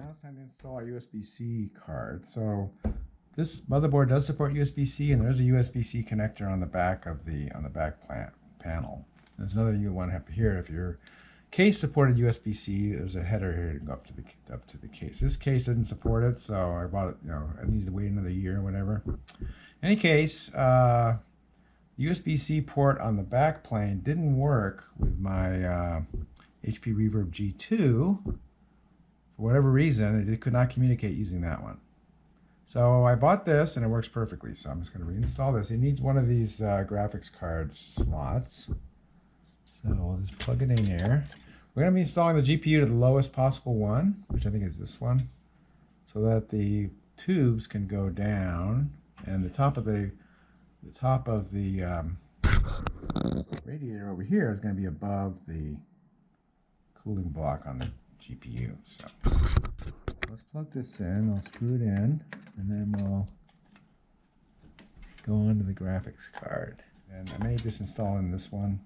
Now it's time to install our USB-C card. So this motherboard does support USB-C, and there's a USB-C connector on the back of the panel. There's another one up here. If your case supported USB-C, there's a header here to go up to the case. This case didn't support it, so I bought it. I needed to wait another year or whatever. In any case, USB-C port on the back plane didn't work with my HP Reverb G2. For whatever reason, it could not communicate using that one. So I bought this and it works perfectly. So I'm just going to reinstall this. It needs one of these graphics card slots. So we'll just plug it in here. We're going to be installing the GPU to the lowest possible one, which I think is this one, so that the tubes can go down and the top of the radiator over here is going to be above the cooling block on the GPU. So let's plug this in. I'll screw it in, and then we'll go on to the graphics card. And I may just install in this one.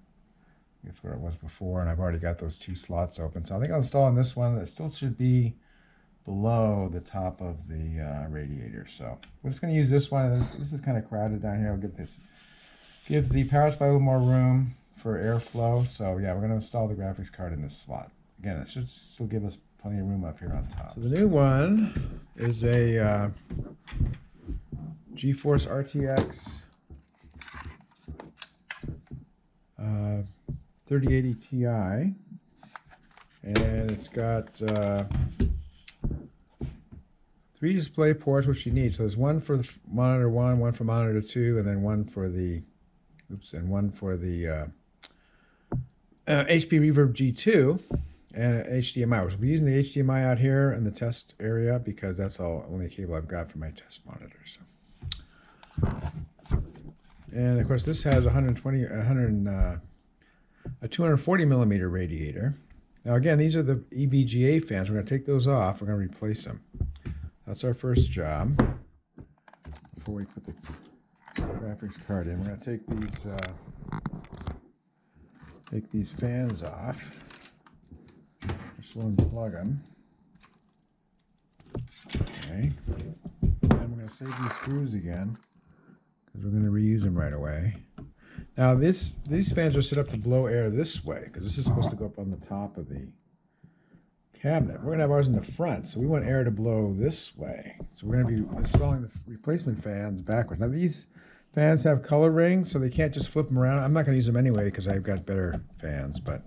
That's where it was before, and I've already got those two slots open. So I think I'll install in this one. That still should be below the top of the radiator. So we're just going to use this one. This is kind of crowded down here. I'll give the power supply a little more room for airflow. So yeah, we're going to install the graphics card in this slot. Again, it should still give us plenty of room up here on top. So the new one is a GeForce RTX 3080 Ti, and it's got 3 display ports, which you need. So there's one for the monitor 1 for monitor 2, and then one for the HP Reverb G2 and HDMI. We'll be using the HDMI out here in the test area because that's the only cable I've got for my test monitor. So, and of course this has a 240 millimeter radiator. Now again, these are the EVGA fans. We're going to take those off. We're going to replace them. That's our first job. Before we put the graphics card in, we're going to take these fans off. Just unplug them. Okay. And we're going to save these screws again because we're going to reuse them right away. Now these fans are set up to blow air this way because this is supposed to go up on the top of the cabinet. We're going to have ours in the front, so we want air to blow this way. So we're going to be installing the replacement fans backwards. Now these fans have color rings, so they can't just flip them around. I'm not going to use them anyway because I've got better fans, but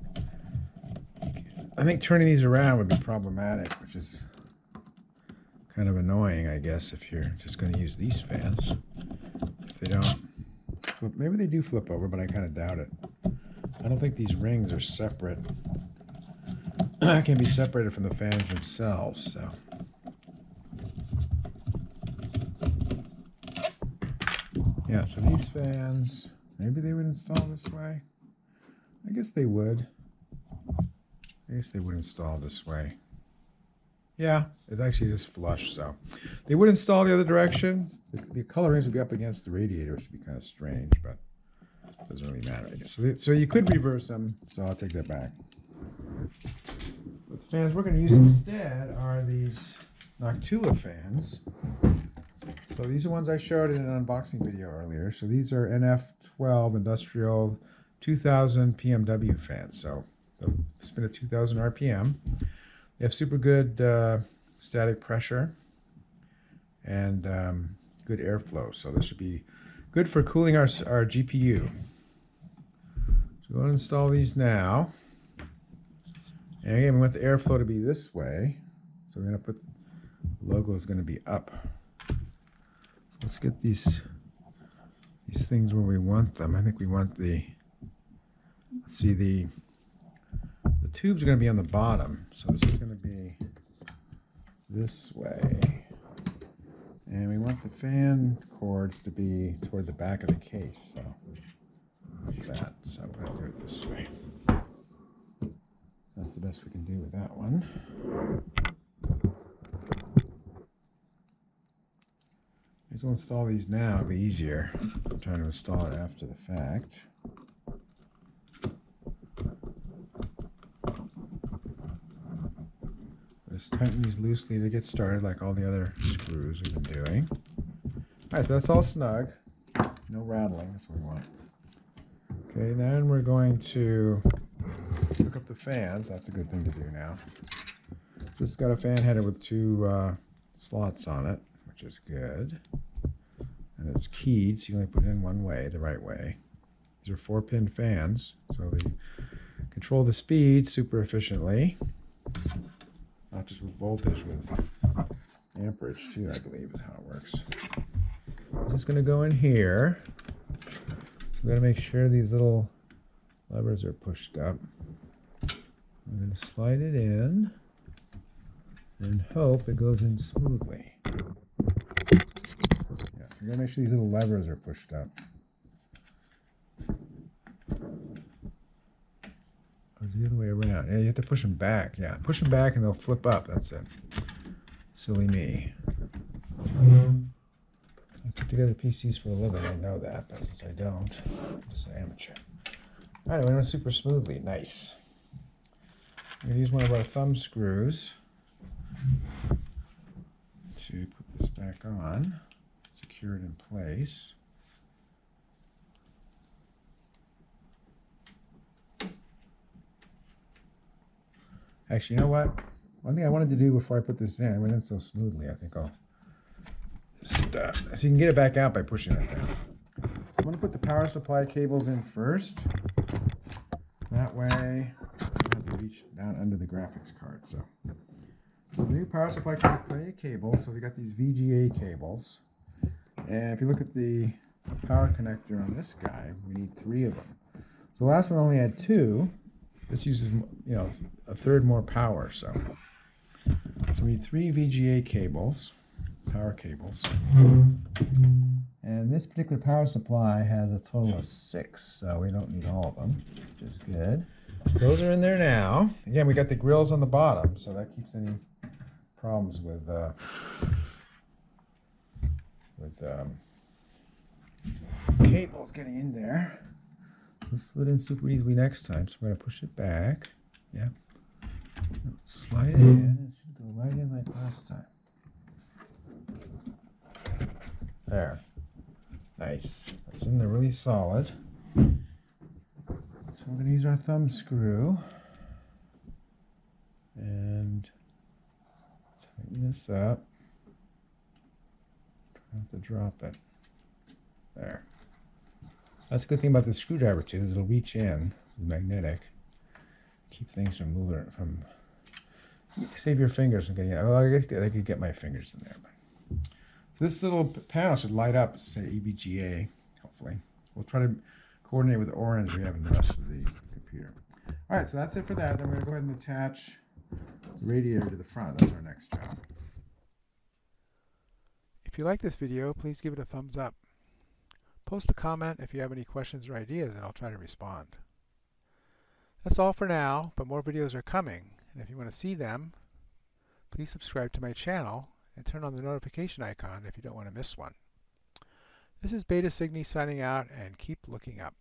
I think turning these around would be problematic, which is kind of annoying, I guess, if you're just going to use these fans. If they don't flip, maybe they do flip over, but I kind of doubt it. I don't think these rings are separate. Can be separated from the fans themselves, so. Yeah, so these fans, maybe they would install this way. I guess they would. I guess they would install this way. Yeah, it's actually this flush, so. They would install the other direction. The color rings would be up against the radiator, which would be kind of strange, but it doesn't really matter, I guess. So you could reverse them, so I'll take that back. But the fans we're going to use instead are these Noctula fans. So these are ones I showed in an unboxing video earlier. So these are NF12 Industrial 2000 PMW fans. So they'll spin at 2000 RPM. They have super good static pressure and good airflow. So this should be good for cooling our GPU. So we're going to install these now. And again, we want the airflow to be this way. So we're going to put the logo is going to be up. Let's get these things where we want them. I think we want the, let's see, the tubes are going to be on the bottom. So this is going to be this way. And we want the fan cords to be toward the back of the case. So like that. So I'm going to do it this way. That's the best we can do with that one. We'll install these now, it'll be easier. I'm trying to install it after the fact. Just tighten these loosely to get started like all the other screws we've been doing. Alright, so that's all snug. No rattling, that's what we want. Okay, then we're going to hook up the fans. That's a good thing to do now. Just got a fan header with 2 slots on it, which is good. And it's keyed, so you only put it in one way, the right way. These are 4-pin fans, so they control the speed super efficiently. Not just with voltage, with amperage too, I believe is how it works. I'm just going to go in here. So we've got to make sure these little levers are pushed up. I'm going to slide it in and hope it goes in smoothly. Yeah, so we got to make sure these little levers are pushed up. Or the other way around. Yeah, you have to push them back. Yeah, push them back and they'll flip up. That's it. Silly me. I put together PCs for a living. I know that, but since I don't, I'm just an amateur. All right, it went super smoothly. Nice. I'm going to use one of our thumb screws to put this back on, secure it in place. Actually, you know what? One thing I wanted to do before I put this in, it went in so smoothly, I think I'll just, so you can get it back out by pushing it down. I'm going to put the power supply cables in first. That way, I don't have to reach down under the graphics card. So the new power supply comes with plenty of cables. So we got these VGA cables. And if you look at the power connector on this guy, we need 3 of them. So the last one only had 2. This uses, you know, a third more power, so we need 3 VGA cables, power cables. And this particular power supply has a total of 6, so we don't need all of them, which is good. So those are in there now. Again, we got the grills on the bottom, so that keeps any problems with cables getting in there. So slid in super easily next time, so we're going to push it back. Yeah. Slide it in. It should go right in like last time. There. Nice. That's in there really solid. So we're going to use our thumb screw and tighten this up. Try not to drop it. There. That's a good thing about the screwdriver too, is it'll reach in, it's magnetic, keep things from moving, save your fingers from getting out. Well, I could get my fingers in there. But. So this little panel should light up, say EVGA, hopefully. We'll try to coordinate with the orange we have in the rest of the computer. All right, so that's it for that. Then we're going to go ahead and attach the radiator to the front. That's our next job. If you like this video, please give it a thumbs up. Post a comment if you have any questions or ideas, and I'll try to respond. That's all for now, but more videos are coming, and if you want to see them, please subscribe to my channel and turn on the notification icon if you don't want to miss one. This is Beta Cygni signing out, and keep looking up.